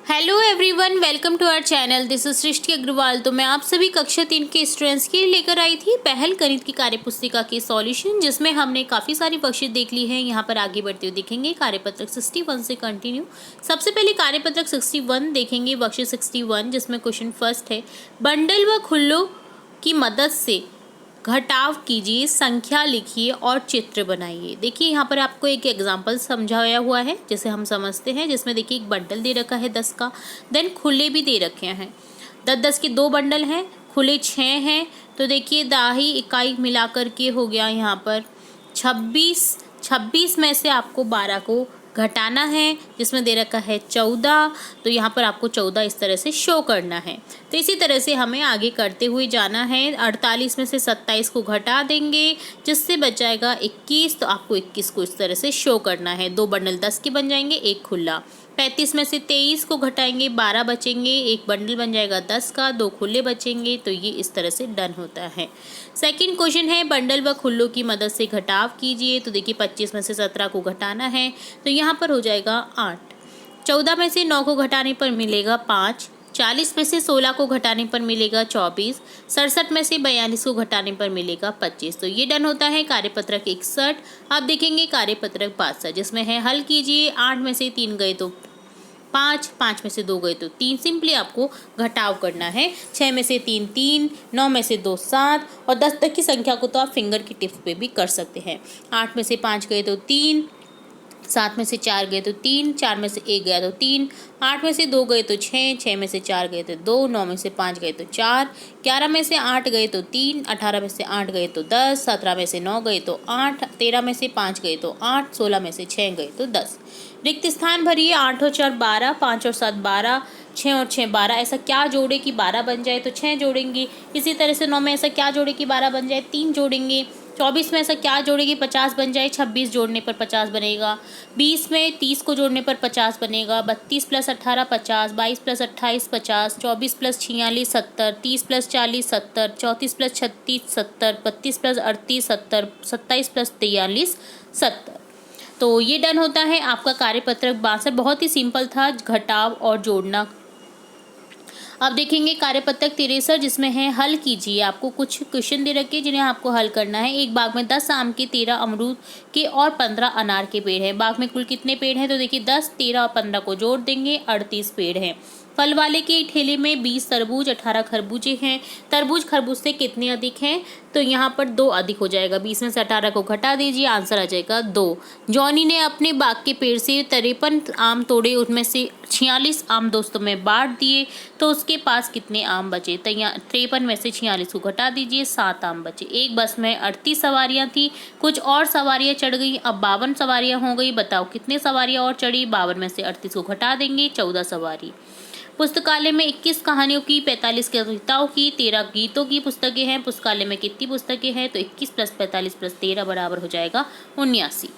Hello everyone, welcome to our channel. This is Srishti Agarwal. तो मैं आप सभी कक्षा 3 के स्टूडेंट्स के लिए लेकर आई थी पहल गणित की कार्यपुस्तिका के सॉल्यूशन, जिसमें हमने काफ़ी सारी वर्कशीट देख ली है। यहाँ पर आगे बढ़ते हुए देखेंगे कार्यपत्रक 61 से कंटिन्यू। सबसे पहले कार्यपत्रक 61 देखेंगे, वर्कशीट 61, जिसमें क्वेश्चन फर्स्ट है, बंडल व खुल्लों की मदद से घटाव कीजिए, संख्या लिखिए और चित्र बनाइए। देखिए यहाँ पर आपको एक एग्जाम्पल समझाया हुआ है जिसे हम समझते हैं, जिसमें देखिए एक बंडल दे रखा है 10 का, देन खुले भी दे रखे हैं। 10-10 के 2 बंडल हैं, खुले 6 हैं। तो देखिए दाही इकाई मिलाकर के हो गया यहाँ पर 26 में से आपको 12 को घटाना है, जिसमें दे रखा है 14। तो यहाँ पर आपको 14 इस तरह से शो करना है। तो इसी तरह से हमें आगे करते हुए जाना है। 48 में से 27 को घटा देंगे, जिससे बच जाएगा 21। तो आपको 21 को इस तरह से शो करना है। 2 बंडल 10 के बन जाएंगे, एक खुला। 35 में से 23 को घटाएंगे, 12 बचेंगे, एक बंडल बन जाएगा 10 का, 2 खुले बचेंगे। तो ये इस तरह से डन होता है। सेकंड क्वेश्चन है, बंडल व खुल्लों की मदद से घटाव कीजिए। तो देखिए 25 में से 17 को घटाना है, तो यहाँ पर हो जाएगा 8। 14 में से 9 को घटाने पर मिलेगा 5। 40 में से 16 को घटाने पर मिलेगा 24। 67 में से 42 को घटाने पर मिलेगा 25। तो ये डन होता है कार्यपत्रक 61। अब देखेंगे कार्यपत्रक 62, जिसमें है हल कीजिए। 8 में से 3 गए तो 5, 5 में से 2 गए तो 3। सिंपली आपको घटाव करना है। 6 में से 3 3, 9 में से 2 7, और 10 तक की संख्या को तो आप फिंगर की टिप पे भी कर सकते हैं। 8 में से 5 गए तो 3, 7 में से 4 गए तो 3, 4 में से 1 गया तो 3, 8 में से 2 गए तो 6, 6 में से 4 गए तो 2, 9 में से 5 गए तो 4, 11 में से 8 गए तो 3, 18 में से 8 गए तो 10, 17 में से 9 गए तो 8, 13 में से 5 गए तो 8, 16 में से 6 गए तो 10। रिक्त स्थान भरिए। 8 और 4 12, 5 और 7 12, 6 और 6 12। ऐसा क्या जोड़े कि 12 बन जाए, तो 6 जोड़ेंगे। इसी तरह से 9 में ऐसा क्या जोड़े कि 12 बन जाए, 3 जोड़ेंगे। 24 में ऐसा क्या जोड़े कि 50 बन जाए, 26 जोड़ने पर 50 बनेगा। 20 में 30 को जोड़ने पर 50 बनेगा। 32 + 18 50, 22 + 28 50, 24 + 46 70, 30 + 40 70, 34 + 36 70, 32 + 38 70, 27 + 43 70। तो ये डन होता है आपका कार्यपत्रक 62। बहुत ही सिंपल था घटाव और जोड़ना। अब देखेंगे कार्यपत्रक 63, जिसमें है हल कीजिए। आपको कुछ क्वेश्चन दे रखे जिन्हें आपको हल करना है। एक बाग में 10 आम के, 13 अमरूद के और 15 अनार के पेड़ हैं। बाग में कुल कितने पेड़ हैं, तो देखिए 10, 13 और 15 को जोड़ देंगे, 38 पेड़ हैं। फल वाले के ठेले में 20 तरबूज, 18 खरबूजे हैं। तरबूज खरबूज से कितने अधिक हैं, तो यहाँ पर 2 अधिक हो जाएगा। 20 में से 18 को घटा दीजिए, आंसर आ जाएगा 2। जॉनी ने अपने बाग के पेड़ से 53 आम तोड़े, उनमें से 46 आम दोस्तों में बांट दिए, तो उसके पास कितने आम बचे। 53 में से 46 को घटा दीजिए, 7 आम बचे। एक बस में 38 सवारियाँ थी, कुछ और सवारियाँ चढ़ गई, अब 52 सवारियाँ हो गई। बताओ कितने सवारियाँ और चढ़ी। 52 में से 38 को घटा देंगे, 14 सवारी। पुस्तकालय में 21 कहानियों की, 45 कविताओं की, 13 गीतों की पुस्तकें हैं। पुस्तकालय में कितनी पुस्तकें हैं, तो 21 + 45 + 13 बराबर हो जाएगा 79।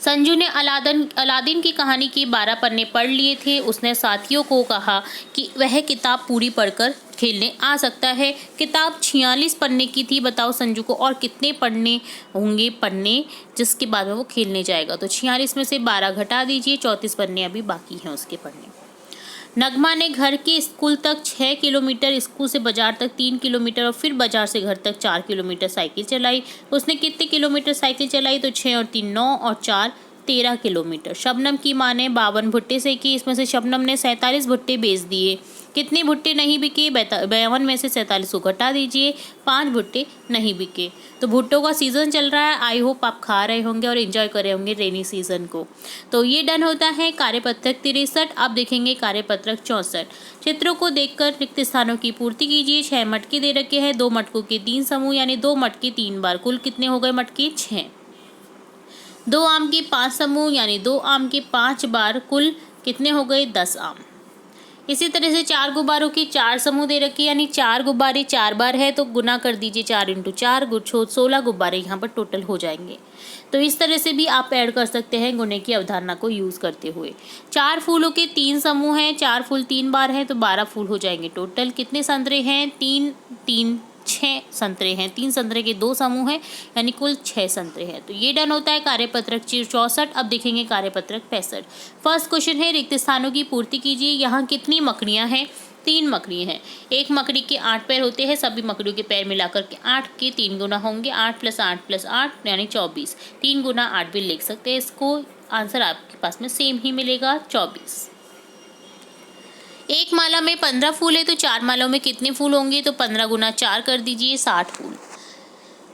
संजू ने अलादीन की कहानी के 12 पन्ने पढ़ लिए थे। उसने साथियों को कहा कि वह किताब पूरी पढ़कर खेलने आ सकता है। किताब 46 पन्ने की थी। बताओ संजू को और कितने पढ़ने होंगे पन्ने, जिसके बाद में वो खेलने जाएगा। तो 46 में से 12 घटा दीजिए, 34 पन्ने अभी बाकी हैं उसके पढ़ने। नगमा ने घर के स्कूल तक 6 किलोमीटर, स्कूल से बाजार तक 3 किलोमीटर और फिर बाजार से घर तक 4 किलोमीटर साइकिल चलाई। उसने कितने किलोमीटर साइकिल चलाई, तो 6 और 3 9 और 4 13 किलोमीटर। शबनम की माँ ने 52 भुट्टे सेके, इसमें से शबनम ने 47 भुट्टे बेच दिए। कितने भुट्टे नहीं बिके, 52 में से 47 को घटा दीजिए, 5 भुट्टे नहीं बिके। तो भुट्टों का सीज़न चल रहा है। आई होप आप खा रहे होंगे और एंजॉय कर रहे होंगे रेनी सीजन को। तो ये डन होता है कार्यपत्रक 63। अब देखेंगे कार्यपत्रक 64। चित्रों को देखकर रिक्त स्थानों की पूर्ति कीजिए। 6 मटके दे रखे हैं, 2 मटकों के 3 समूह, यानी 2 मटके 3 बार। कुल कितने हो गए मटके, 6। 2 आम के 5 समूह, यानी 2 आम के 5 बार। कुल कितने हो गए, 10 आम। इसी तरह से 4 गुब्बारों के 4 समूह दे रखे, यानी 4 गुब्बारे 4 बार है, तो गुना कर दीजिए 4 × 4, 16 गुब्बारे यहाँ पर टोटल हो जाएंगे। तो इस तरह से भी आप ऐड कर सकते हैं गुणे की अवधारणा को यूज़ करते हुए। 4 फूलों के 3 समूह हैं, 4 फूल 3 बार हैं, तो 12 फूल हो जाएंगे टोटल। कितने संतरे हैं, 3 3 6 संतरे हैं, 3 संतरे के 2 समूह हैं, यानी कुल 6 संतरे हैं। तो ये डन होता है कार्यपत्रक 64। अब देखेंगे कार्यपत्रक 65। फर्स्ट क्वेश्चन है रिक्त स्थानों की पूर्ति कीजिए। यहाँ कितनी मकड़ियाँ हैं? 3 मकड़ी हैं। एक मकड़ी के 8 पैर होते हैं, सभी मकड़ियों के पैर मिलाकर के 8 के 3 गुना होंगे, 8 + 8 + 8 यानी 24। 3 गुना 8 भी लिख सकते हैं इसको, आंसर आपके पास में सेम ही मिलेगा 24। एक माला में 15 फूल है तो 4 मालाओं में कितने फूल होंगे? तो 15 गुना 4 कर दीजिए, 60 फूल।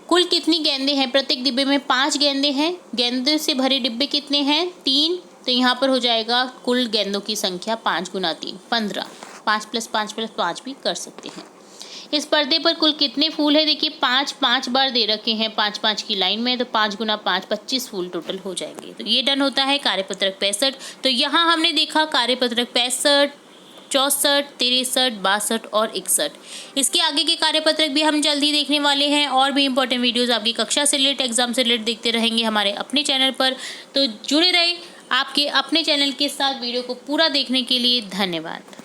कुल कितनी गेंदें हैं? प्रत्येक डिब्बे में 5 गेंदें हैं। गेंदों से भरे डिब्बे कितने हैं? 3। तो यहाँ पर हो जाएगा कुल गेंदों की संख्या 5 गुना 3 15। 5 + 5 + 5 भी कर सकते हैं। इस पर्दे पर कुल कितने फूल है? देखिए 5 बार दे रखे हैं, 5 की लाइन में, तो 5 गुना 5 25 फूल टोटल हो जाएंगे। तो ये डन होता है कार्यपत्रक 65। तो यहाँ हमने देखा कार्यपत्रक 65, 64, 63, 62 और 61। इसके आगे के कार्यपत्रक भी हम जल्दी देखने वाले हैं। और भी इंपॉर्टेंट वीडियोस आपकी कक्षा से रिलेटेड, एग्जाम से रिलेटेड देखते रहेंगे हमारे अपने चैनल पर। तो जुड़े रहे आपके अपने चैनल के साथ। वीडियो को पूरा देखने के लिए धन्यवाद।